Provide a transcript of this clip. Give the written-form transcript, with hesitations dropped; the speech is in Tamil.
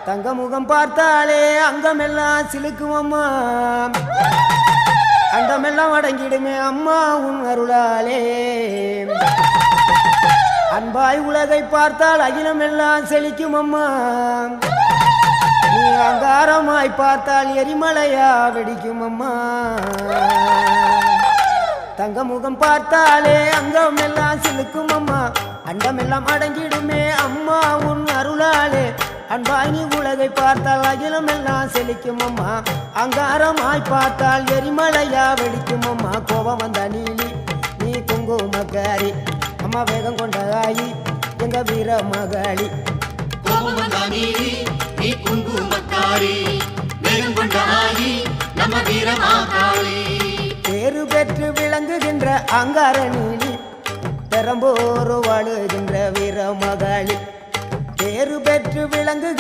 தங்க முகம் பார்த்தாலே அங்கமெல்லாம் சிலுக்கும் அம்மா, அண்டமெல்லாம் அடங்கிடுமே அம்மா உன் அருளாலே. அன்பாய் உலகை பார்த்தால் அகிலமெல்லாம் செழிக்கும் அம்மா, நீ அங்காரமாய் பார்த்தால் எரிமலையா வெடிக்கும் அம்மா. தங்க முகம் பார்த்தாலே அங்கமெல்லாம் சிலுக்கும் அம்மா, அண்டமெல்லாம் அடங்கிடுமே அம்மா உன் அருளாலே. அன்பாய் நீ உலகை பார்த்தால் அகிலமெல்லாம் செழிக்கும் அம்மா, அங்காரமாய் பார்த்தால் எரிமலையா வெடிக்கும் அம்மா. கோபம் வந்த நீலி நீ குங்குமக்காரி அம்மா, வேகம் கொண்ட ஆயி எங்க வீர மகாளி. கோபம் வந்த நீலி நீ குங்குமக்காரி, வேகம் கொண்ட ஆயி நம்ம வீர மகாளி. பேரு பெற்று விளங்குகின்ற அங்கார நீலி, பெரம்போரு வாழுகின்ற வீர மகாளி. பேரு பெற்று விளங்குகின்ற